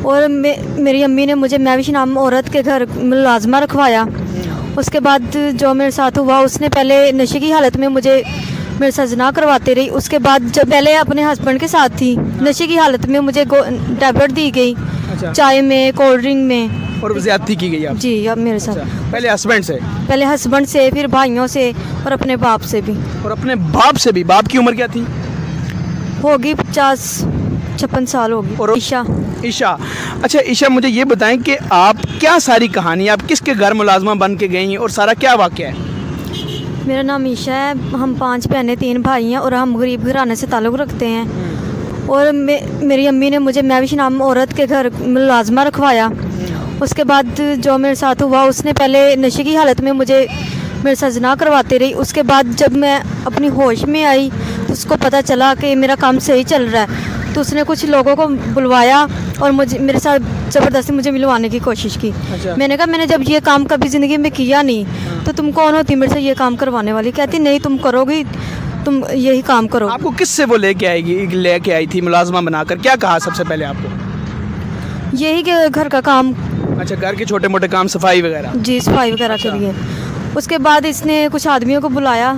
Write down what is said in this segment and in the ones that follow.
और मेरी अम्मी ने मुझे महविश नाम औरत के घर मुलाजमा रखवाया। उसके बाद जो मेरे साथ हुआ, उसने पहले नशे की हालत में मुझे मेरे साथ जना करवाते रही। उसके बाद जब पहले अपने हस्बैंड के साथ थी, नशे की हालत में मुझे टैबलेट दी गई। अच्छा। चाय में, कोल्ड ड्रिंक में। और ज्यादती की गई आप? जी, अब मेरे साथ। अच्छा। पहले हस्बैंड से? पहले हस्बैंड से, फिर भाइयों से और अपने बाप से भी। और अपने बाप से भी? बाप की उम्र क्या थी? होगी 50-56 साल होगी। और ईशा। ईशा। अच्छा ईशा, मुझे ये बताएं कि आप क्या सारी कहानी, आप किसके घर मुलाजमा बन के गई हैं और सारा क्या वाक़या है? मेरा नाम ईशा है। हम 5 बहनें 3 भाई हैं और हम गरीब घराने से ताल्लुक़ रखते हैं। और मेरी अम्मी ने मुझे महविश नाम औरत के घर मुलाजमा रखवाया। उसके बाद जो मेरे साथ हुआ, उसने पहले नशे की हालत में मुझे मेरे साथ जना करवाते रही। उसके बाद जब मैं अपनी होश में आई तो उसको पता चला कि मेरा काम सही चल रहा है, तो उसने कुछ लोगों को बुलवाया और मेरे साथ ज़बरदस्ती मुझे मिलवाने की कोशिश की। अच्छा। मैंने कहा मैंने जब ये काम कभी ज़िंदगी में किया नहीं, तो तुम कौन होती मेरे से ये काम करवाने वाली? कहती नहीं, तुम करोगी, तुम यही काम करो। आपको किससे वो लेके आई थी मुलाजमा बनाकर? क्या कहा सबसे पहले आपको? यही कि घर का काम। अच्छा, घर के छोटे मोटे काम, सफाई वगैरह? जी, सफाई वगैरह के लिए। उसके बाद इसने कुछ आदमियों को बुलाया,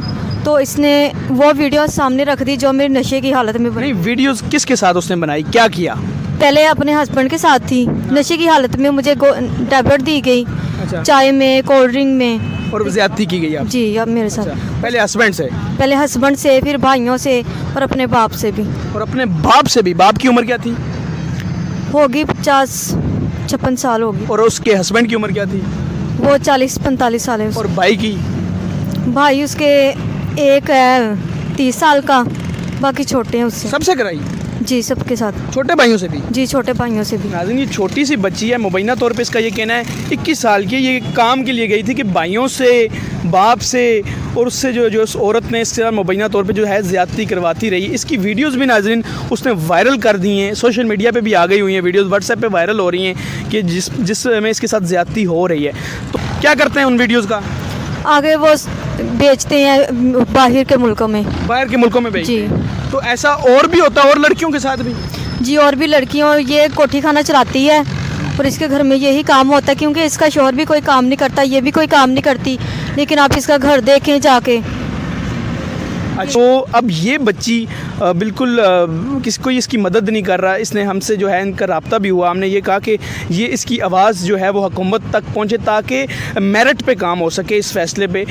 तो इसने वो वीडियो सामने रख दी जो मेरी नशे की हालत में बनी। नहीं, वीडियोस किसके साथ उसने बनाई, क्या किया? पहले अपने हस्बैंड के साथ थी, नशे की हालत में मुझे टैबलेट दी गई। अच्छा। चाय में, कोल्ड ड्रिंक में। और ज्यादती की गई आप? जी, अब मेरे साथ। अच्छा। पहले हस्बैंड से? पहले हस्बैंड से, फिर भाइयों से और अपने बाप से भी। और अपने बाप से भी? बाप की उम्र क्या थी? होगी 50-56 साल होगी। और उसके हस्बैंड की उम्र क्या थी? वो 40-45 साल है। और भाई की? भाई उसके एक है 30 साल का, बाकी छोटे हैं उससे। सबसे कराई? जी, सबके साथ। छोटे भाइयों से भी? जी, छोटे भाइयों से भी। नाज़रीन, ये छोटी सी बच्ची है, मुबैना तौर पे इसका ये कहना है 21 साल की, ये काम के लिए गई थी कि भाइयों से, बाप से और उससे जो उस औरत ने इसके साथ मुबैना तौर पे जो है ज़्यादती करवाती रही। इसकी वीडियोस भी नाज़रीन उसने वायरल कर दी हैं, सोशल मीडिया पे भी आ गई हुई हैं वीडियोस, व्हाट्सएप पे वायरल हो रही हैं कि जिसमें इसके साथ ज़्यादती हो रही है। तो क्या करते हैं उन वीडियोज़ का? आगे वो बेचते हैं बाहर के मुल्कों में। बाहर के मुल्कों में बेचते जी। हैं। तो ऐसा और भी होता है, और लड़कियों के साथ भी? जी, और भी लड़कियों, ये कोठी खाना चलाती है और इसके घर में यही काम होता है, क्योंकि इसका शौहर भी कोई काम नहीं करता, ये भी कोई काम नहीं करती। लेकिन आप इसका घर देखें जाके। अच्छा, तो अब ये बच्ची बिल्कुल किसी कोई इसकी मदद नहीं कर रहा। इसने हमसे जो है इनका रब्ता भी हुआ, हमने ये कहा कि ये इसकी आवाज़ जो है वो हुकूमत तक पहुँचे ताकि मेरिट पे काम हो सके, इस फैसले पे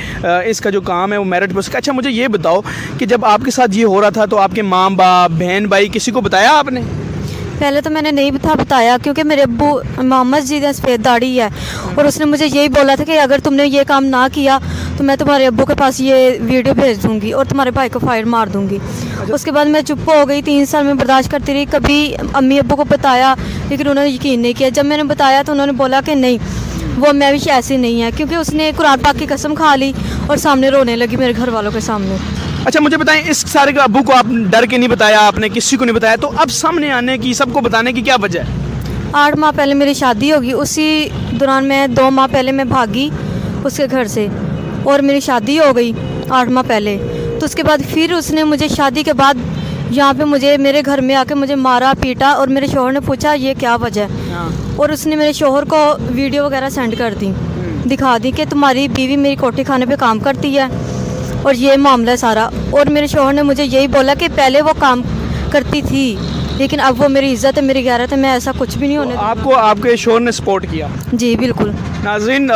इसका जो काम है वो मेरिट पे हो सके। अच्छा, मुझे ये बताओ कि जब आपके साथ ये हो रहा था तो आपके माँ बाप, बहन भाई, किसी को बताया आपने? पहले तो मैंने नहीं बताया, क्योंकि मेरे अब्बू मोहम्मद जी ने सफ़ेद दाढ़ी है और उसने मुझे यही बोला था कि अगर तुमने ये काम ना किया तो मैं तुम्हारे अब्बू के पास ये वीडियो भेज दूंगी और तुम्हारे भाई को फायर मार दूंगी। उसके बाद मैं चुप हो गई, 3 साल में बर्दाश्त करती रही। कभी अम्मी अब्बू को बताया, लेकिन उन्होंने यकीन नहीं किया। जब मैंने बताया तो उन्होंने बोला कि नहीं, वो महविश ऐसी नहीं है, क्योंकि उसने कुरान पाक की कसम खा ली और सामने रोने लगी मेरे घर वालों के सामने। अच्छा, मुझे बताएं, इस सारे का अब्बू को आप डर के नहीं बताया, आपने किसी को नहीं बताया, तो अब सामने आने की, सबको बताने की क्या वजह है? 8 माह पहले मेरी शादी होगी, उसी दौरान मैं 2 माह पहले मैं भागी उसके घर से और मेरी शादी हो गई 8 माह पहले। तो उसके बाद फिर उसने मुझे शादी के बाद यहाँ पे मुझे मेरे घर में आके मुझे मारा पीटा और मेरे शौहर ने पूछा ये क्या वजह है। और उसने मेरे शौहर को वीडियो वगैरह सेंड कर दी, दिखा दी कि तुम्हारी बीवी मेरी कोठी खाने पे काम करती है और ये मामला है सारा। और मेरे शौहर ने मुझे यही बोला कि पहले वो काम करती थी, लेकिन अब वो मेरी इज़्ज़त है, मेरी गैरत है, मैं ऐसा कुछ भी नहीं होने दूँगी। आपको आपके शौहर ने सपोर्ट किया? जी, बिल्कुल। नाज़रीन,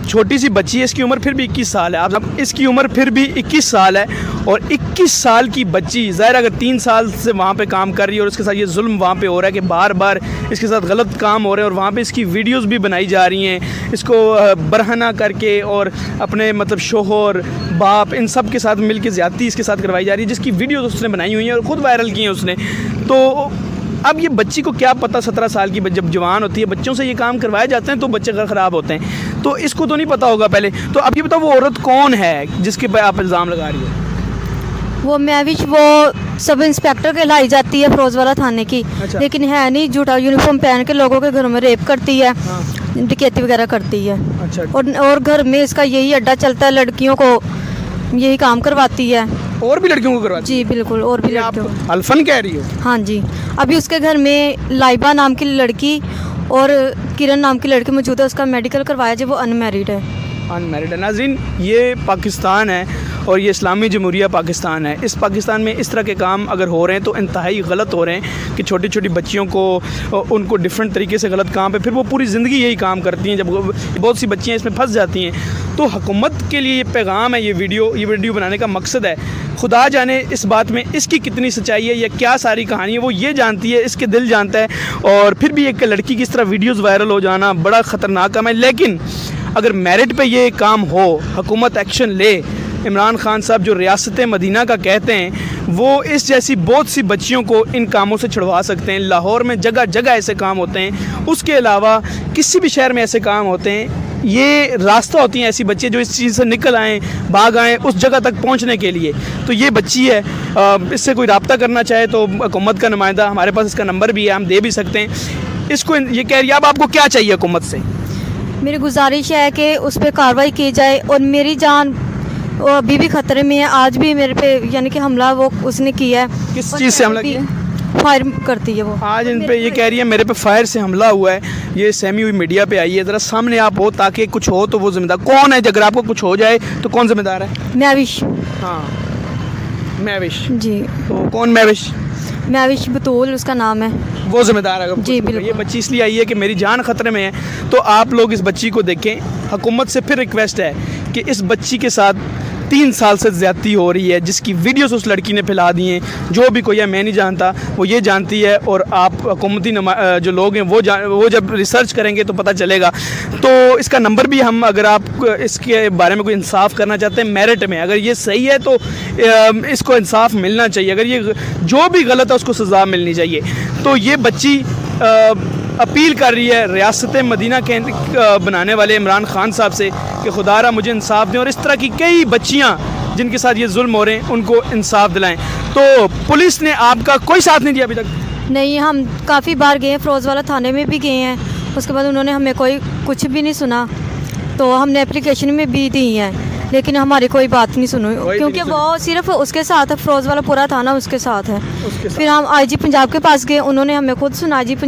छोटी सी बच्ची है, इसकी उम्र फिर भी 21 साल है। अब इसकी उम्र फिर भी 21 साल है और 21 साल की बच्ची ज़ाहिर अगर 3 साल से वहाँ पे काम कर रही है और उसके साथ ये जुल्म वहाँ पे हो रहा है कि बार बार इसके साथ गलत काम हो रहे हैं और वहाँ पे इसकी वीडियोस भी बनाई जा रही हैं, इसको बरहना करके और अपने मतलब शोहर, बाप, इन सब के साथ मिल के ज़्यादती इसके साथ करवाई जा रही है, जिसकी वीडियोस उसने बनाई हुई हैं और ख़ुद वायरल की हैं उसने। तो अब ये बच्ची को क्या पता, 17 साल की जब जवान होती है, बच्चों से ये काम करवाए जाते हैं तो बच्चे ख़राब होते हैं, तो इसको तो नहीं पता होगा पहले। तो अब ये बताओ वो औरत कौन है जिसके पे आप इल्ज़ाम लगा रही हो? वो महविश, वो सब इंस्पेक्टर कहलाई जाती है फिरोजवाला थाने की। अच्छा। लेकिन है नहीं, झूठा यूनिफॉर्म पहन के लोगों के घरों में रेप करती है, डकैती वगैरह करती है। अच्छा। और घर में इसका यही अड्डा चलता है, लड़कियों को यही काम करवाती है। और भी लड़कियों को करवाती जी बिल्कुल, और भी है? आप लड़कियों। अल्फन कह रही हो? हाँ जी, अभी उसके घर में लाइबा नाम की लड़की और किरण नाम की लड़की मौजूद है, उसका मेडिकल करवाया जब वो अनमैरिड है। अनमैरिड है। नाज़रीन, ये पाकिस्तान है और ये इस्लामी जमहूरिया पाकिस्तान है। इस पाकिस्तान में इस तरह के काम अगर हो रहे हैं तो इंतहाई गलत हो रहे हैं कि छोटी छोटी बच्चियों को उनको डिफरेंट तरीके से गलत काम पे फिर वो पूरी ज़िंदगी यही काम करती हैं। जब बहुत सी बच्चियाँ इसमें फंस जाती हैं तो हुकूमत के लिए ये पैगाम है, ये वीडियो बनाने का मकसद है। खुदा जाने इस बात में इसकी कितनी सच्चाई है या क्या सारी कहानी है, वो ये जानती है, इसके दिल जानता है। और फिर भी एक लड़की की इस तरह वीडियोज़ वायरल हो जाना बड़ा ख़तरनाक काम है। लेकिन अगर मेरिट पे ये काम हो, हुकूमत एक्शन ले, इमरान खान साहब जो रियासत मदीना का कहते हैं वो इस जैसी बहुत सी बच्चियों को इन कामों से छुड़वा सकते हैं। लाहौर में जगह जगह ऐसे काम होते हैं, उसके अलावा किसी भी शहर में ऐसे काम होते हैं। ये रास्ता होती हैं ऐसी बच्चियाँ जो इस चीज़ से निकल आएँ, भाग आएँ उस जगह तक पहुँचने के लिए। तो ये बच्ची है, इससे कोई रब्ता करना चाहे तो हुकूमत का नुमाइंदा, हमारे पास इसका नंबर भी है, हम दे भी सकते हैं इसको। ये कह रही है अब आपको क्या चाहिए हुकूमत से? मेरी गुजारिश है कि उस पर कार्रवाई की जाए और मेरी जान वो अभी भी ख़तरे में है। आज भी मेरे पे यानी कि हमला वो उसने किया है। किस चीज़ से हमला किया? फायर करती है वो। आज इन पे ये कह रही है मेरे पे फायर से हमला हुआ है। ये सहमी हुई मीडिया पे आई है, ज़रा सामने आप हो ताकि कुछ हो तो वो जिम्मेदार कौन है? अगर आपको कुछ हो जाए तो कौन जिम्मेदार है? महविश। हाँ, महविश जी, तो कौन महविश? महविश बतूल उसका नाम है। वो जिम्मेदार है? जी बिल्कुल। ये बच्ची इसलिए आई है कि मेरी जान खतरे में है, तो आप लोग इस बच्ची को देखें। हुकूमत से फिर रिक्वेस्ट है कि इस बच्ची के साथ 3 साल से ज़्यादती हो रही है, जिसकी वीडियोस उस लड़की ने फैला दी हैं। जो भी कोई है, मैं नहीं जानता, वो ये जानती है। और आप हुकूमती जो लोग हैं वो जब रिसर्च करेंगे तो पता चलेगा। तो इसका नंबर भी हम, अगर आप इसके बारे में कोई इंसाफ करना चाहते हैं मेरिट में, अगर ये सही है तो इसको इंसाफ मिलना चाहिए। अगर ये जो भी गलत है उसको सज़ा मिलनी चाहिए। तो ये बच्ची अपील कर रही है रियासत मदीना के बनाने वाले इमरान खान साहब से कि खुदारा मुझे इंसाफ दें और इस तरह की कई बच्चियां जिनके साथ ये जुल्म हो रहे हैं उनको इंसाफ दिलाएं। तो पुलिस ने आपका कोई साथ नहीं दिया अभी तक? नहीं, हम काफ़ी बार गए हैं, फिरोज़वाला थाने में भी गए हैं, उसके बाद उन्होंने हमें कोई कुछ भी नहीं सुना। तो हमने एप्लीकेशन में भी दी है लेकिन हमारी कोई बात नहीं सुनी, क्योंकि वो सिर्फ उसके साथ है, फिरोज़वाला पूरा थाना उसके साथ है। फिर हम IG पंजाब के पास गए, उन्होंने हमें खुद सुना IG पंजाब